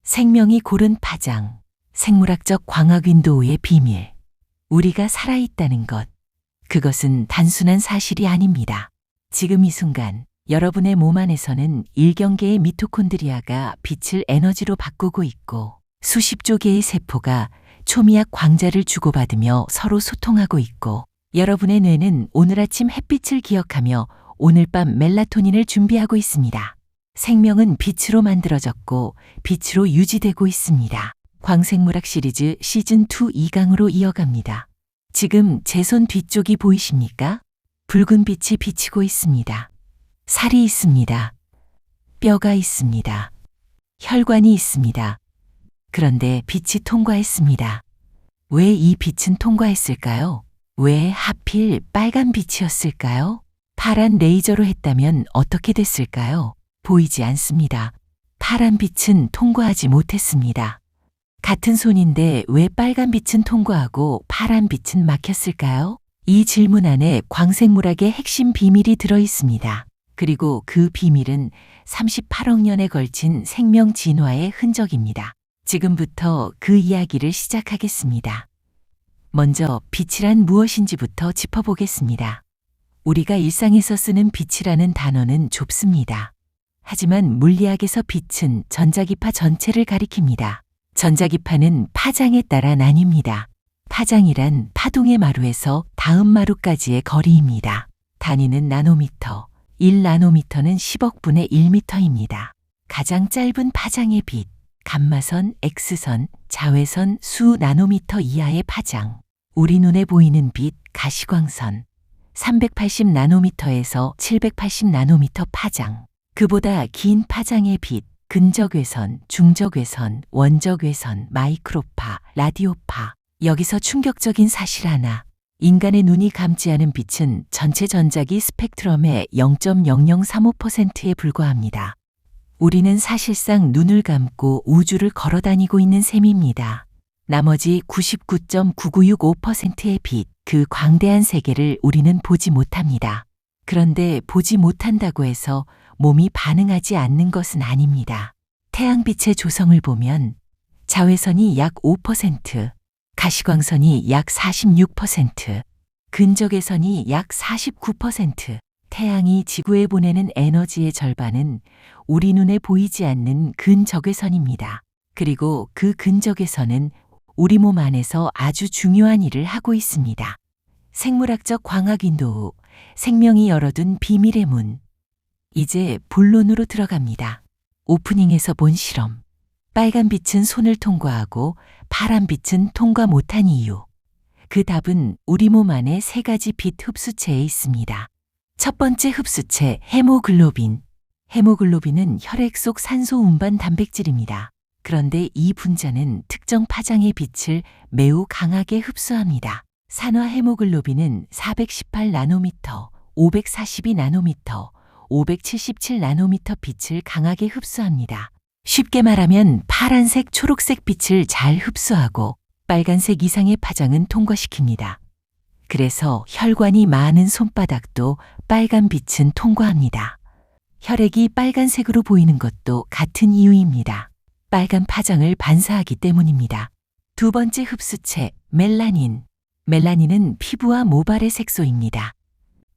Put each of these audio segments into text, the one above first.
생명이 고른 파장, 생물학적 광학 윈도우의 비밀. 우리가 살아있다는 것. 그것은 단순한 사실이 아닙니다. 지금 이 순간 여러분의 몸 안에서는 1경개의 미토콘드리아가 빛을 에너지로 바꾸고 있고 수십조 개의 세포가 초미약 광자를 주고받으며 서로 소통하고 있고 여러분의 뇌는 오늘 아침 햇빛을 기억하며 오늘 밤 멜라토닌을 준비하고 있습니다. 생명은 빛으로 만들어졌고 빛으로 유지되고 있습니다. 광생물학 시리즈 시즌2 2강으로 이어갑니다. 지금 제 손 뒤쪽이 보이십니까? 붉은 빛이 비치고 있습니다. 살이 있습니다. 뼈가 있습니다. 혈관이 있습니다. 그런데 빛이 통과했습니다. 왜 이 빛은 통과했을까요? 왜 하필 빨간 빛이었을까요? 파란 레이저로 했다면 어떻게 됐을까요? 보이지 않습니다. 파란 빛은 통과하지 못했습니다. 같은 손인데 왜 빨간 빛은 통과하고 파란 빛은 막혔을까요? 이 질문 안에 광생물학의 핵심 비밀이 들어 있습니다. 그리고 그 비밀은 38억 년에 걸친 생명 진화의 흔적입니다. 지금부터 그 이야기를 시작하겠습니다. 먼저 빛이란 무엇인지부터 짚어보겠습니다. 우리가 일상에서 쓰는 빛이라는 단어는 좁습니다. 하지만 물리학에서 빛은 전자기파 전체를 가리킵니다. 전자기파는 파장에 따라 나뉩니다. 파장이란 파동의 마루에서 다음 마루까지의 거리입니다. 단위는 나노미터, 1나노미터는 10억분의 1미터입니다. 가장 짧은 파장의 빛, 감마선, X선, 자외선 수 나노미터 이하의 파장, 우리 눈에 보이는 빛, 가시광선, 380나노미터에서 780나노미터 파장, 그보다 긴 파장의 빛, 근적외선, 중적외선, 원적외선, 마이크로파, 라디오파. 여기서 충격적인 사실 하나. 인간의 눈이 감지 하는 빛은 전체 전자기 스펙트럼의 0.0035%에 불과합니다. 우리는 사실상 눈을 감고 우주를 걸어 다니고 있는 셈입니다. 나머지 99.9965%의 빛, 그 광대한 세계를 우리는 보지 못합니다. 그런데 보지 못한다고 해서 몸이 반응하지 않는 것은 아닙니다. 태양빛의 조성을 보면 자외선이 약 5%, 가시광선이 약 46%, 근적외선이 약 49%, 태양이 지구에 보내는 에너지의 절반은 우리 눈에 보이지 않는 근적외선입니다. 그리고 그 근적외선은 우리 몸 안에서 아주 중요한 일을 하고 있습니다. 생물학적 광학 윈도우, 생명이 열어둔 비밀의 문. 이제 본론으로 들어갑니다. 오프닝에서 본 실험. 빨간 빛은 손을 통과하고 파란 빛은 통과 못한 이유. 그 답은 우리 몸 안에 3가지 빛 흡수체에 있습니다. 첫 번째 흡수체, 헤모글로빈. 헤모글로빈은 혈액 속 산소 운반 단백질입니다. 그런데 이 분자는 특정 파장의 빛을 매우 강하게 흡수합니다. 산화 헤모글로빈은 418나노미터, 542나노미터, 577나노미터 빛을 강하게 흡수합니다. 쉽게 말하면 파란색, 초록색 빛을 잘 흡수하고 빨간색 이상의 파장은 통과시킵니다. 그래서 혈관이 많은 손바닥도 빨간 빛은 통과합니다. 혈액이 빨간색으로 보이는 것도 같은 이유입니다. 빨간 파장을 반사하기 때문입니다. 두 번째 흡수체, 멜라닌. 멜라닌은 피부와 모발의 색소입니다.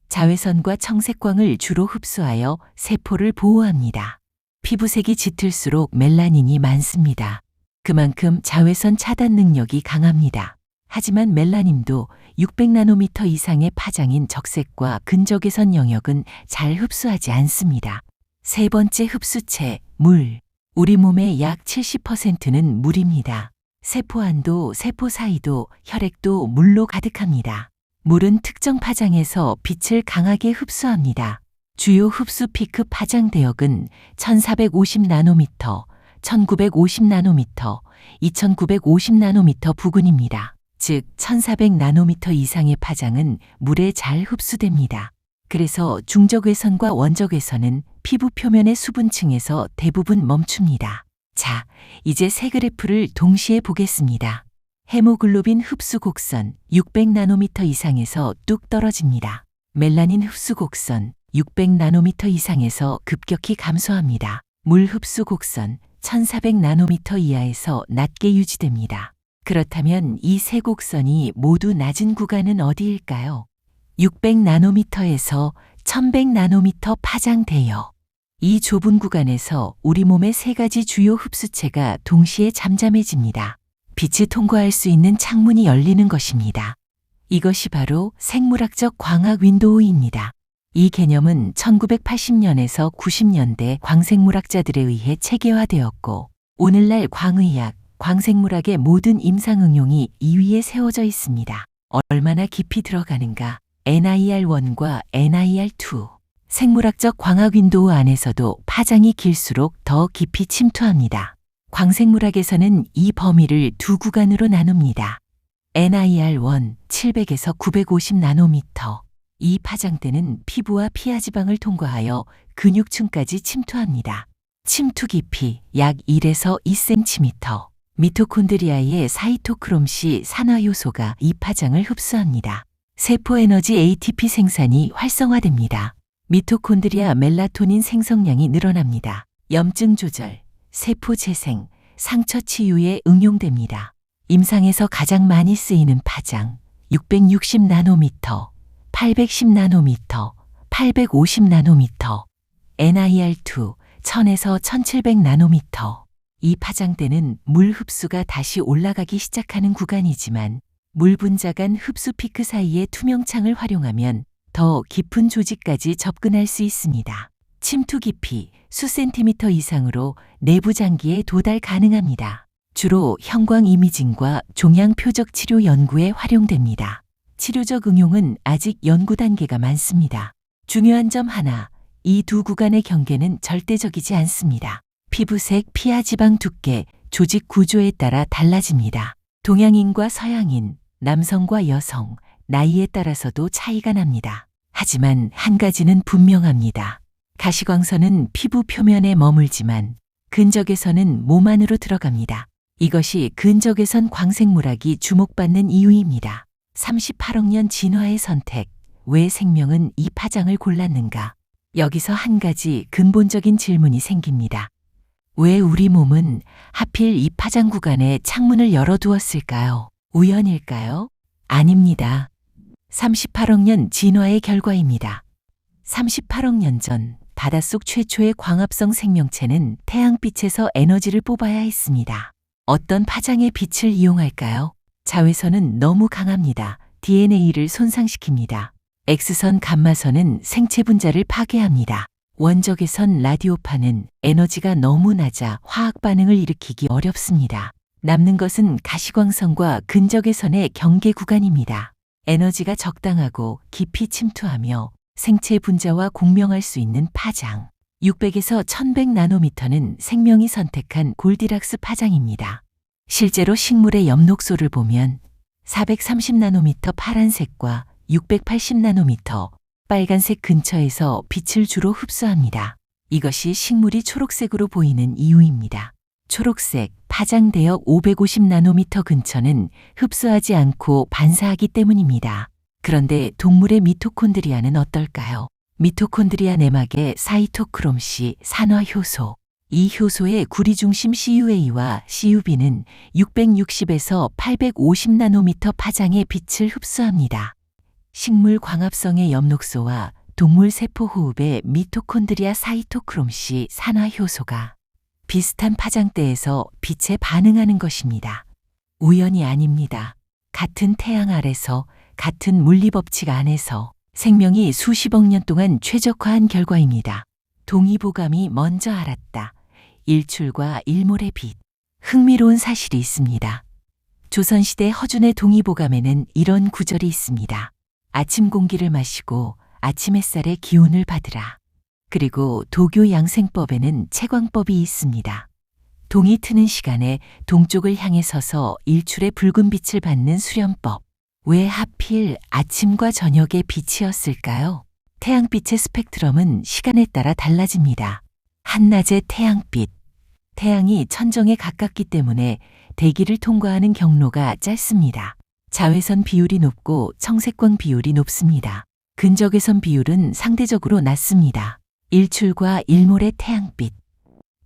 자외선과 청색광을 주로 흡수하여 세포를 보호합니다. 피부색이 짙을수록 멜라닌이 많습니다. 그만큼 자외선 차단 능력이 강합니다. 하지만 멜라닌도 600나노미터 이상의 파장인 적색과 근적외선 영역은 잘 흡수하지 않습니다. 세 번째 흡수체, 물. 우리 몸의 약 70%는 물입니다. 세포 안도, 세포 사이도, 혈액도 물로 가득합니다. 물은 특정 파장에서 빛을 강하게 흡수합니다. 주요 흡수 피크 파장 대역은 1450나노미터, 1950나노미터, 2950나노미터 부근입니다. 즉 1400나노미터 이상의 파장은 물에 잘 흡수됩니다. 그래서 중적외선과 원적외선은 피부 표면의 수분층에서 대부분 멈춥니다. 자, 이제 세 그래프를 동시에 보겠습니다. 헤모글로빈 흡수 곡선 600나노미터 이상에서 뚝 떨어집니다. 멜라닌 흡수 곡선 600나노미터 이상에서 급격히 감소합니다. 물 흡수 곡선 1400나노미터 이하에서 낮게 유지됩니다. 그렇다면 이 세 곡선이 모두 낮은 구간은 어디일까요? 600나노미터에서 1100나노미터 파장대요. 이 좁은 구간에서 우리 몸의 세 가지 주요 흡수체가 동시에 잠잠해집니다. 빛이 통과할 수 있는 창문이 열리는 것입니다. 이것이 바로 생물학적 광학 윈도우입니다. 이 개념은 1980년에서 90년대 광생물학자들에 의해 체계화되었고, 오늘날 광의학, 광생물학의 모든 임상 응용이 이 위에 세워져 있습니다. 얼마나 깊이 들어가는가? NIR1과 NIR2. 생물학적 광학 윈도우 안에서도 파장이 길수록 더 깊이 침투합니다. 광생물학에서는 이 범위를 두 구간으로 나눕니다. NIR1 700에서 950나노미터. 이 파장대는 피부와 피하지방을 통과하여 근육층까지 침투합니다. 침투 깊이 약 1에서 2cm. 미토콘드리아의 사이토크롬C 산화효소가 이 파장을 흡수합니다. 세포 에너지 ATP 생산이 활성화됩니다. 미토콘드리아 멜라토닌 생성량이 늘어납니다. 염증 조절, 세포 재생, 상처 치유에 응용됩니다. 임상에서 가장 많이 쓰이는 파장 660나노미터, 810나노미터, 850나노미터, NIR2 1000에서 1700나노미터. 이 파장대는 물 흡수가 다시 올라가기 시작하는 구간이지만 물 분자 간 흡수 피크 사이의 투명창을 활용하면 더 깊은 조직까지 접근할 수 있습니다. 침투 깊이 수센티미터 이상으로 내부 장기에 도달 가능합니다. 주로 형광 이미징과 종양 표적 치료 연구에 활용됩니다. 치료적 응용은 아직 연구 단계가 많습니다. 중요한 점 하나, 이 두 구간의 경계는 절대적이지 않습니다. 피부색, 피하지방 두께, 조직 구조에 따라 달라집니다. 동양인과 서양인, 남성과 여성, 나이에 따라서도 차이가 납니다. 하지만 한 가지는 분명합니다. 가시광선은 피부 표면에 머물지만 근적에서는 몸 안으로 들어갑니다. 이것이 근적외선 광생물학이 주목받는 이유입니다. 38억 년 진화의 선택, 왜 생명은 이 파장을 골랐는가? 여기서 한 가지 근본적인 질문이 생깁니다. 왜 우리 몸은 하필 이 파장 구간에 창문을 열어두었을까요? 우연일까요? 아닙니다. 38억 년 진화의 결과입니다. 38억 년 전 바닷속 최초의 광합성 생명체는 태양빛에서 에너지를 뽑아야 했습니다. 어떤 파장의 빛을 이용할까요? 자외선은 너무 강합니다. DNA를 손상시킵니다. X선 감마선은 생체 분자를 파괴합니다. 원적외선 라디오파는 에너지가 너무 낮아 화학 반응을 일으키기 어렵습니다. 남는 것은 가시광선과 근적외선의 경계 구간입니다. 에너지가 적당하고 깊이 침투하며 생체 분자와 공명할 수 있는 파장. 600에서 1100나노미터는 생명이 선택한 골디락스 파장입니다. 실제로 식물의 엽록소를 보면 430나노미터 파란색과 680나노미터 빨간색 근처에서 빛을 주로 흡수합니다. 이것이 식물이 초록색으로 보이는 이유입니다. 초록색 파장 대역 550나노미터 근처는 흡수하지 않고 반사하기 때문입니다. 그런데 동물의 미토콘드리아는 어떨까요? 미토콘드리아 내막의 사이토크롬C 산화효소. 이 효소의 구리중심 CUA와 CUB는 660에서 850나노미터 파장의 빛을 흡수합니다. 식물 광합성의 엽록소와 동물 세포 호흡의 미토콘드리아 사이토크롬C 산화효소가 비슷한 파장대에서 빛에 반응하는 것입니다. 우연이 아닙니다. 같은 태양 아래서 같은 물리법칙 안에서 생명이 수십억 년 동안 최적화한 결과입니다. 동의보감이 먼저 알았다. 일출과 일몰의 빛. 흥미로운 사실이 있습니다. 조선시대 허준의 동의보감에는 이런 구절이 있습니다. 아침 공기를 마시고 아침 햇살의 기운을 받으라. 그리고 도교 양생법에는 채광법이 있습니다. 동이 트는 시간에 동쪽을 향해 서서 일출의 붉은 빛을 받는 수련법. 왜 하필 아침과 저녁의 빛이었을까요? 태양빛의 스펙트럼은 시간에 따라 달라집니다. 한낮의 태양빛. 태양이 천정에 가깝기 때문에 대기를 통과하는 경로가 짧습니다. 자외선 비율이 높고 청색광 비율이 높습니다. 근적외선 비율은 상대적으로 낮습니다. 일출과 일몰의 태양빛.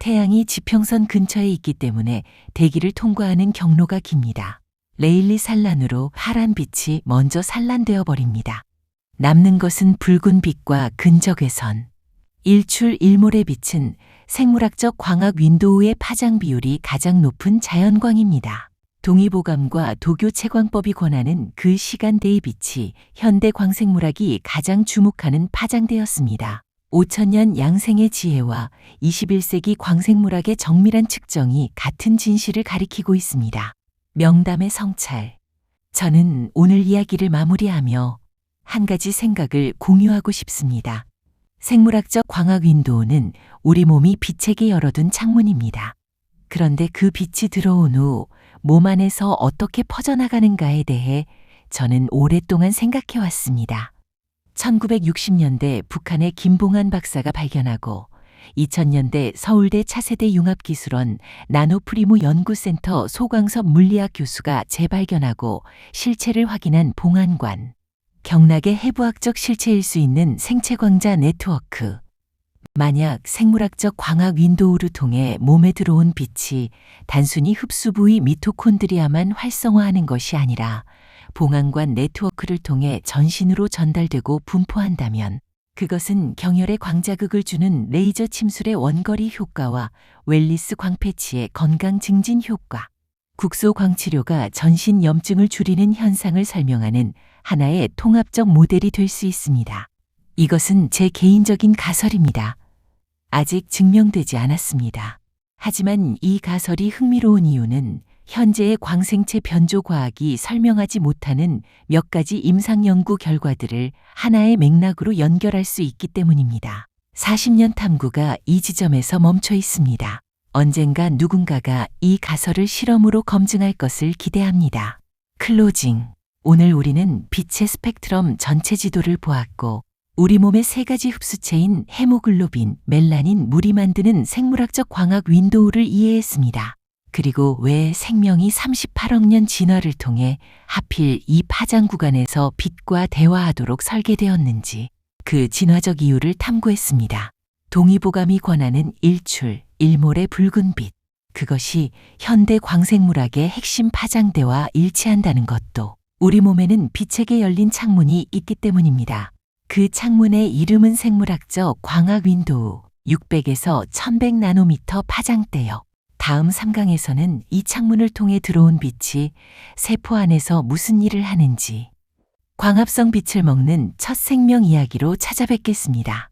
태양이 지평선 근처에 있기 때문에 대기를 통과하는 경로가 깁니다. 레일리 산란으로 파란 빛이 먼저 산란되어 버립니다. 남는 것은 붉은 빛과 근적외선. 일출 일몰의 빛은 생물학적 광학 윈도우의 파장 비율이 가장 높은 자연광입니다. 동의보감과 도교 채광법이 권하는 그 시간대의 빛이 현대 광생물학이 가장 주목하는 파장대였습니다. 5000년 양생의 지혜와 21세기 광생물학의 정밀한 측정이 같은 진실을 가리키고 있습니다. 명담의 성찰. 저는 오늘 이야기를 마무리하며 한 가지 생각을 공유하고 싶습니다. 생물학적 광학 윈도우는 우리 몸이 빛에게 열어둔 창문입니다. 그런데 그 빛이 들어온 후 몸 안에서 어떻게 퍼져나가는가에 대해 저는 오랫동안 생각해 왔습니다. 1960년대 북한의 김봉한 박사가 발견하고 2000년대 서울대 차세대 융합기술원 나노프리무 연구센터 소광섭 물리학 교수가 재발견하고 실체를 확인한 봉안관. 경락의 해부학적 실체일 수 있는 생체광자 네트워크. 만약 생물학적 광학 윈도우를 통해 몸에 들어온 빛이 단순히 흡수 부위 미토콘드리아만 활성화하는 것이 아니라 봉안관 네트워크를 통해 전신으로 전달되고 분포한다면 그것은 경혈에 광자극을 주는 레이저 침술의 원거리 효과와 웰리스 광패치의 건강 증진 효과, 국소 광치료가 전신 염증을 줄이는 현상을 설명하는 하나의 통합적 모델이 될 수 있습니다. 이것은 제 개인적인 가설입니다. 아직 증명되지 않았습니다. 하지만 이 가설이 흥미로운 이유는 현재의 광생체 변조 과학이 설명하지 못하는 몇 가지 임상 연구 결과들을 하나의 맥락으로 연결할 수 있기 때문입니다. 40년 탐구가 이 지점에서 멈춰 있습니다. 언젠가 누군가가 이 가설을 실험으로 검증할 것을 기대합니다. 클로징. 오늘 우리는 빛의 스펙트럼 전체 지도를 보았고 우리 몸의 세 가지 흡수체인 헤모글로빈, 멜라닌, 물이 만드는 생물학적 광학 윈도우를 이해했습니다. 그리고 왜 생명이 38억 년 진화를 통해 하필 이 파장 구간에서 빛과 대화하도록 설계되었는지 그 진화적 이유를 탐구했습니다. 동의보감이 권하는 일출, 일몰의 붉은 빛. 그것이 현대 광생물학의 핵심 파장대와 일치한다는 것도 우리 몸에는 빛에게 열린 창문이 있기 때문입니다. 그 창문의 이름은 생물학적 광학 윈도우 600에서 1100 나노미터 파장대요. 다음 3강에서는 이 창문을 통해 들어온 빛이 세포 안에서 무슨 일을 하는지 광합성 빛을 먹는 첫 생명 이야기로 찾아뵙겠습니다.